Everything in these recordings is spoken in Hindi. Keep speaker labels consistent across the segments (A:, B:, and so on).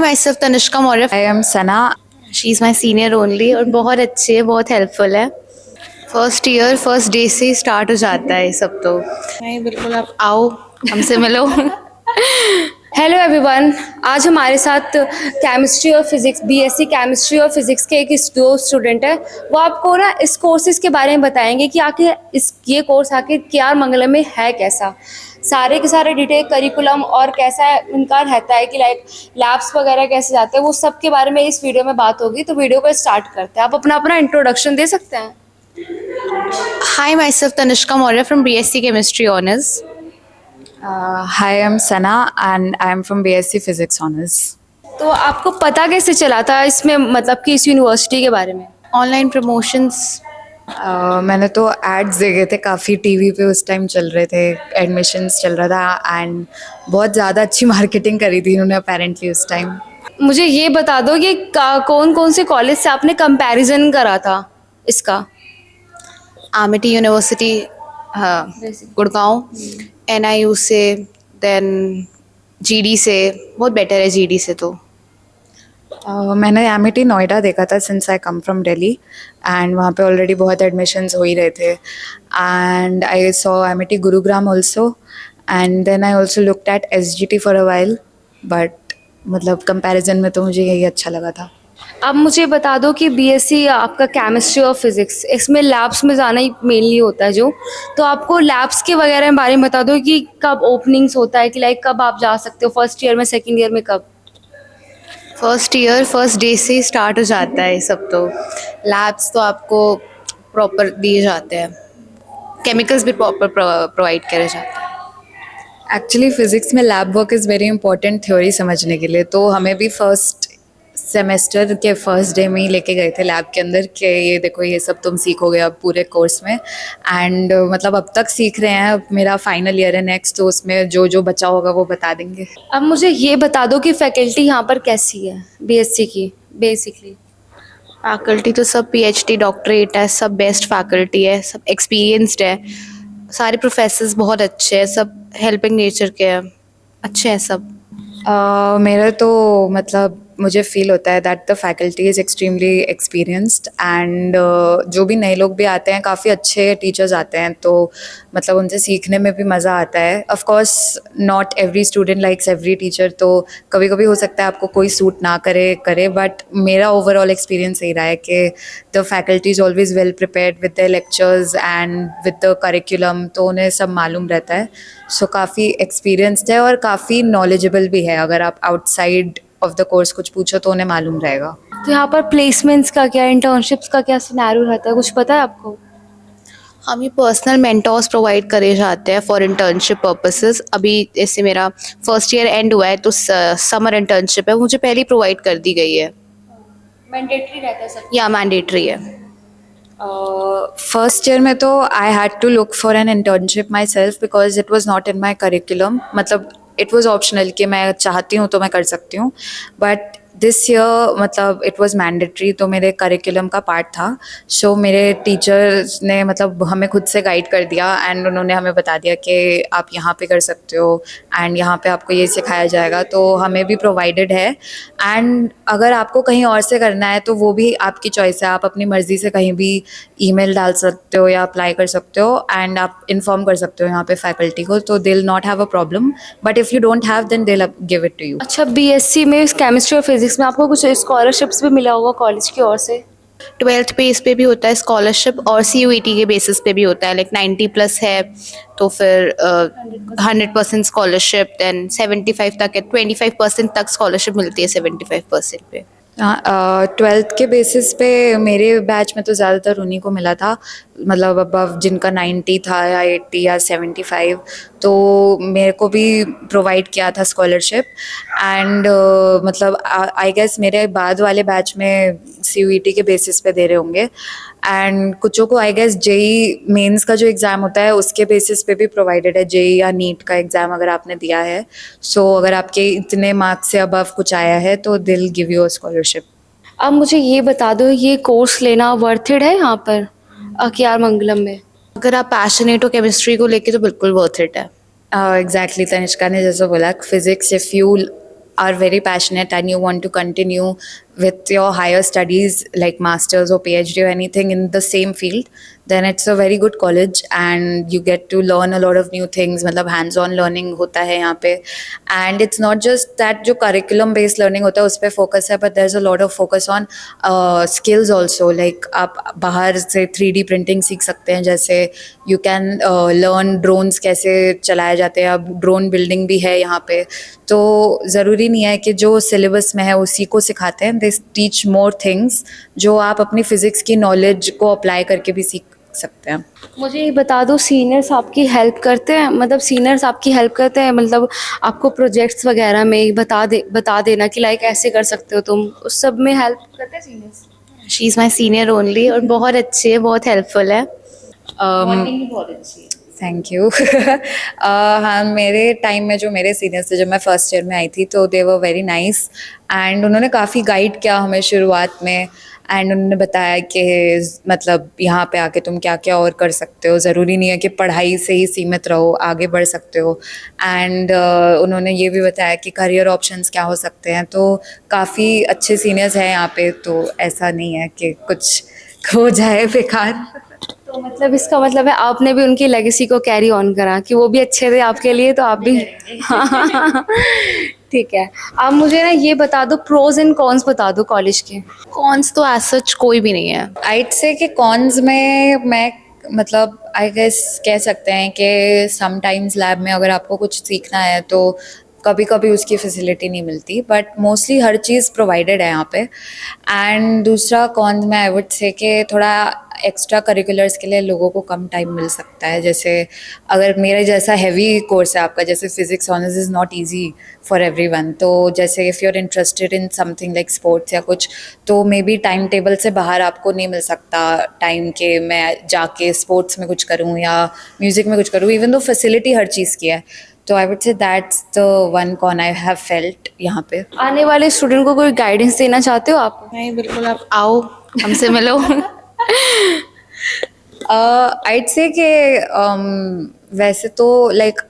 A: myself Tanishka Maurya.
B: I am Sana.
A: She is my senior only और बहुत अच्छी है, बहुत हेल्पफुल है। फर्स्ट ईयर फर्स्ट डे से ही स्टार्ट हो जाता है ये सब तो। नहीं बिल्कुल, आप आओ हमसे मिलो।
C: हेलो एवरीवन, आज हमारे साथ केमिस्ट्री और फिज़िक्स बीएससी केमिस्ट्री और फिज़िक्स के दो स्टूडेंट हैं। वो आपको ना इस कोर्सेज़ के बारे में बताएंगे कि आखिर ये कोर्स आखिर केआर मंगलम में है कैसा, सारे के सारे डिटेल करिकुलम और कैसा इनका रहता है कि लाइक लैब्स वगैरह कैसे जाते हैं, वो सब के बारे में इस वीडियो में बात होगी। तो वीडियो को स्टार्ट करते हैं। आप अपना अपना इंट्रोडक्शन दे सकते हैं।
A: Hi, myself Tanishka Maurya from BSc Chemistry Honors.
B: Hi, I am Sana and I am from BSc Physics Honors.
C: तो आपको पता कैसे चला था इसमें, मतलब कि इस यूनिवर्सिटी के बारे में?
A: Online promotions.
B: मैंने तो एड्स देखे थे, काफ़ी टीवी पे उस टाइम चल रहे थे, एडमिशन्स चल रहा था एंड बहुत ज़्यादा अच्छी मार्केटिंग करी थी उन्होंने अपेरेंटली उस टाइम।
C: मुझे ये बता दो कि कौन कौन से कॉलेज से आपने कंपैरिजन करा था इसका?
A: आमिटी यूनिवर्सिटी, हाँ, गुड़गांव, NIU से, देन GD से। बहुत बेटर है GD से तो।
B: मैंने एमिटी नोएडा देखा था since I come from Delhi and वहाँ पे ऑलरेडी बहुत एडमिशन्स हो ही रहे थे and I saw Amity Gurugram also and then I also looked at SGT for a while, but मतलब कंपैरिजन में तो मुझे यही अच्छा लगा था।
C: अब मुझे बता दो कि बीएससी आपका केमिस्ट्री और फिज़िक्स, इसमें लैब्स में जाना ही मेनली होता है जो, तो आपको लैब्स के वगैरह बारे में बता दो कि कब ओपनिंग्स होता है, कि लाइक कब आप जा सकते हो, फर्स्ट ईयर में, सेकेंड ईयर में, कब?
A: फर्स्ट ईयर फर्स्ट डे से ही स्टार्ट हो जाता है ये सब तो। लैब्स तो आपको प्रॉपर दिए जाते हैं, केमिकल्स भी प्रॉपर प्रोवाइड करे जाते हैं।
B: एक्चुअली फिज़िक्स में lab work is very important theory समझने के लिए, तो हमें भी फर्स्ट सेमेस्टर के फर्स्ट डे में ही लेके गए थे लैब के अंदर कि ये देखो ये सब तुम सीखोगे अब पूरे कोर्स में एंड मतलब अब तक सीख रहे हैं। अब मेरा फाइनल ईयर है नेक्स्ट, तो उसमें जो जो बचा होगा वो बता देंगे।
C: अब मुझे ये बता दो कि फैकल्टी यहाँ पर कैसी है बीएससी की बेसिकली?
A: फैकल्टी तो सब PhD डॉक्टरेट है, सब बेस्ट फैकल्टी है, सब एक्सपीरियंस्ड है, सारे प्रोफेसर्स बहुत अच्छे हैं, सब हेल्पिंग नेचर के हैं, अच्छे हैं सब।
B: मेरा तो मतलब मुझे फील होता है that the faculty is extremely experienced and जो भी नए लोग भी आते हैं काफ़ी अच्छे टीचर्स आते हैं, तो मतलब उनसे सीखने में भी मज़ा आता है। Of course not every student likes every teacher, तो कभी कभी हो सकता है आपको कोई सूट ना करे बट मेरा ओवरऑल एक्सपीरियंस यही रहा है कि the faculty is always well prepared with the lectures and with the curriculum, तो उन्हें सब मालूम रहता है। सो काफ़ी एक्सपीरियंस्ड है और काफ़ी नॉलेजेबल भी है। अगर आप आउटसाइड ऑफ द कोर्स कुछ पूछो तो उन्हें मालूम रहेगा।
C: तो यहाँ पर प्लेसमेंट्स का क्या, इंटर्नशिप्स का क्या सिनेरियो रहता है, कुछ पता है आपको?
A: हमें पर्सनल मेंटोर्स प्रोवाइड करे जाते हैं फॉर इंटर्नशिप पर्पसेस। अभी जैसे मेरा फर्स्ट ईयर एंड हुआ है तो समर इंटर्नशिप है, मुझे पहले ही प्रोवाइड कर दी गई है।
C: मैंडेटरी रहता है सब?
A: या मैंडेटरी है।
B: फर्स्ट ईयर में तो I had to look for an internship myself because it was not in my curriculum, मतलब इट वॉज ऑप्शनल कि मैं चाहती हूँ तो मैं कर सकती हूँ, बट दिस ईयर मतलब इट वॉज मैंडेटरी, तो मेरे करिकुलम का पार्ट था। सो मेरे टीचर्स ने मतलब हमें खुद से गाइड कर दिया एंड उन्होंने हमें बता दिया कि आप यहाँ पे कर सकते हो एंड यहाँ पे आपको ये सिखाया जाएगा, तो हमें भी प्रोवाइडेड है। एंड अगर आपको कहीं और से करना है तो वो भी आपकी चॉइस है, आप अपनी मर्ज़ी से कहीं भी ईमेल डाल सकते हो या अप्लाई कर सकते हो एंड आप इन्फॉर्म कर सकते हो यहाँ पे फैकल्टी को, तो they will not have a problem, but if you don't have then they will give it to you.
C: अच्छा, बीएससी में केमिस्ट्री और फिजिक्स में आपको कुछ स्कॉलरशिप्स भी मिला होगा कॉलेज की ओर से?
A: 12th बेस पे भी होता है स्कॉलरशिप और CUET के बेसिस पे भी होता है। लाइक 90+ है तो फिर 100% स्कॉलरशिप, देन 75 तक है, 25% तक स्कॉलरशिप मिलती है 75% पे।
B: ट्वेल्थ के बेसिस पे मेरे बैच में तो ज़्यादातर उन्हीं को मिला था, मतलब अबव जिनका 90 था या 80 या 75, तो मेरे को भी प्रोवाइड किया था स्कॉलरशिप एंड मतलब आई गेस मेरे बाद वाले बैच में CUET के बेसिस पे दे रहे होंगे एंड कुछों को आई गेस JEE मेंस का जो एग्ज़ाम होता है उसके बेसिस पे भी प्रोवाइडेड है, JEE या नीट का एग्ज़ाम अगर आपने दिया है। सो अगर आपके इतने मार्क्स से अबव कुछ आया है तो they will give you a scholarship.
C: अब मुझे ये बता दो, ये कोर्स लेना वर्थ इट है यहाँ पर केआर मंगलम में?
A: अगर आप पैशनेट हो केमिस्ट्री को लेके तो बिल्कुल वर्थ इट है।
B: एग्जैक्टली तनिष्का ने जैसे बोला, physics if you are very passionate and you want to continue with your higher studies like masters or PhD or anything in the same field, then it's a very good college and you get to learn a lot of new things. मतलब hands on learning होता है यहाँ पे, and it's not just that जो curriculum based learning होता है उस पर focus है, but there's a lot of focus on skills also. Like आप बाहर से 3D printing सीख सकते हैं, जैसे you can learn drones कैसे चलाए जाते हैं, अब drone building भी है यहाँ पे. तो ज़रूरी नहीं है कि जो सिलेबस में है उसी को सिखाते हैं, दे टीच मोर थिंग्स जो आप अपनी फिज़िक्स की नॉलेज को अप्लाई करके भी सीख सकते हैं.
C: मुझे ये बता दो, सीनियर्स आपकी हेल्प करते हैं? मतलब सीनियर्स आपकी हेल्प करते हैं, मतलब आपको प्रोजेक्ट्स वगैरह में बता देना कि लाइक ऐसे कर सकते हो तुम, उस सब में हेल्प करते हैं seniors?
A: She is my senior only, और बहुत अच्छी है, बहुत हेल्पफुल है.
C: बॉन्डिंग भी बहुत अच्छी है.
B: Thank you. हाँ, मेरे टाइम में जो मेरे सीनियर्स थे जब मैं फर्स्ट ईयर में आई थी, तो दे वर वेरी नाइस एंड उन्होंने काफ़ी गाइड किया हमें शुरुआत में. एंड उन्होंने बताया कि मतलब यहाँ पे आके तुम क्या क्या और कर सकते हो, ज़रूरी नहीं है कि पढ़ाई से ही सीमित रहो, आगे बढ़ सकते हो. एंड उन्होंने ये भी बताया कि करियर ऑप्शंस क्या हो सकते हैं. तो काफ़ी अच्छे सीनियर्स हैं यहाँ पे, तो ऐसा नहीं है कि कुछ हो जाए बेकार.
C: तो मतलब इसका मतलब है आपने भी उनकी लेगेसी को कैरी ऑन करा कि वो भी अच्छे थे आपके लिए, तो आप भी. ठीक है, आप मुझे ना ये बता दो, प्रोज एंड कॉन्स बता दो कॉलेज के.
A: कॉन्स तो एज सच कोई भी नहीं है.
B: आइड से कि कॉन्स में मैं मतलब आई गेस कह सकते हैं कि समटाइम्स लैब में अगर आपको कुछ सीखना है तो कभी कभी उसकी फैसिलिटी नहीं मिलती, but mostly her cheese provided है यहाँ पे. एंड दूसरा कॉन्स में आई वुड से कि थोड़ा एक्स्ट्रा करिकुलर्स के लिए लोगों को कम टाइम मिल सकता है. जैसे अगर मेरे जैसा हैवी कोर्स है आपका, जैसे physics honours is not easy for everyone, तो जैसे if you are interested in something like sports या कुछ, तो मे बी टाइम टेबल से बाहर आपको नहीं मिल सकता टाइम के मैं जाके स्पोर्ट्स में कुछ करूँ या म्यूज़िक में कुछ करूँ, इवन दो फैसिलिटी हर चीज़ की है. तो I would say that's the one con I have felt यहाँ पे.
C: आने वाले स्टूडेंट को कोई गाइडेंस देना चाहते हो आप?
A: नहीं, बिल्कुल, आप आओ, हमसे मिलो.
B: आइड से कि वैसे तो लाइक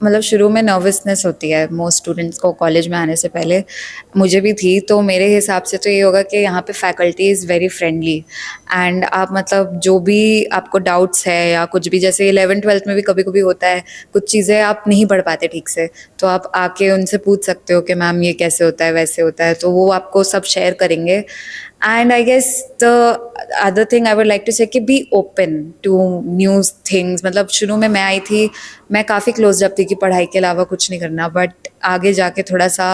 B: मतलब शुरू में नर्वसनेस होती है मोस्ट स्टूडेंट्स को कॉलेज में आने से पहले, मुझे भी थी. तो मेरे हिसाब से तो ये होगा कि यहाँ पे faculty is very friendly and आप मतलब जो भी आपको डाउट्स है या कुछ भी, जैसे 11th-12th में भी कभी कभी होता है कुछ चीज़ें आप नहीं पढ़ पाते ठीक से, तो आप आके उनसे पूछ सकते हो कि मैम ये कैसे होता है वैसे होता है, तो वो आपको सब शेयर करेंगे. And I guess the other thing I would like to say कि be open to new things. मतलब शुरू में मैं आई थी, मैं काफ़ी क्लोज अप थी कि पढ़ाई के अलावा कुछ नहीं करना, बट आगे जाके थोड़ा सा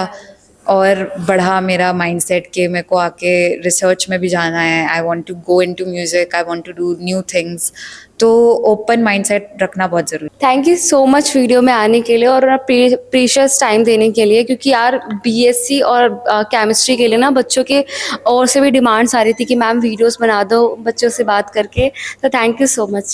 B: और बढ़ा मेरा माइंडसेट कि मेरे को आके रिसर्च में भी जाना है. I want to go into music, I want to do new things. तो ओपन माइंडसेट रखना बहुत ज़रूरी.
C: Thank you so much video में आने के लिए और प्रीशियस टाइम देने के लिए, क्योंकि यार बीएससी और केमिस्ट्री के लिए ना बच्चों के और से भी डिमांड्स आ रही थी कि मैम वीडियोस बना दो बच्चों से बात करके. तो थैंक यू सो मच.